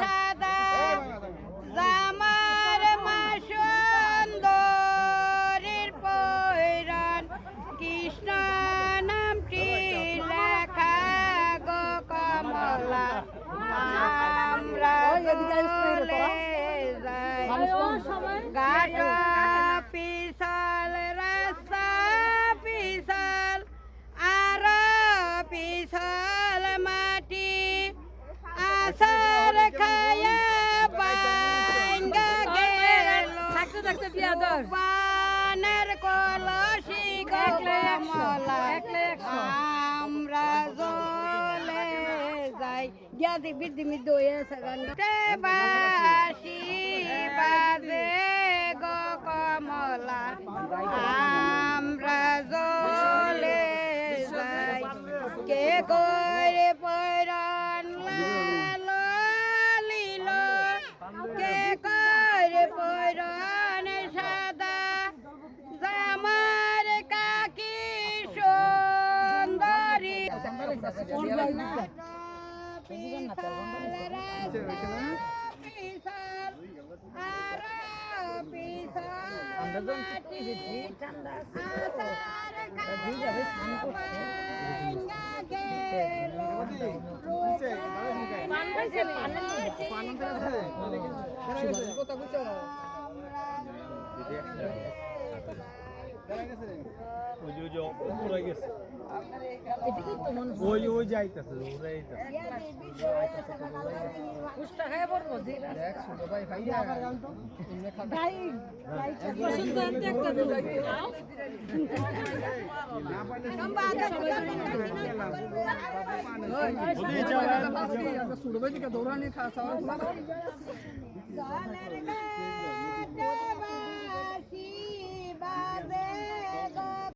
সাদা জামার মাসুন্দরীর পৈরান কৃষ্ণ নামটি লেখা গো কমলা আমরা চলে যাই ঘাট পিছল রাস্তা পিছল আর পিছল মাটি আসার খায়া বাইঙ্গা গেল পানের কলসি কমলা আমরা জলে যাই গিয়াদি বিদ্যি মিদ্য হয়েছে বাসি বাজে গো কমলা আমরা জলে যাই কে করে পরাণ লালিল কে করে পরাণ সাদা জামার কাকি সুন্দরী ওই যাইতেছে দৌড়ানি খাওয়া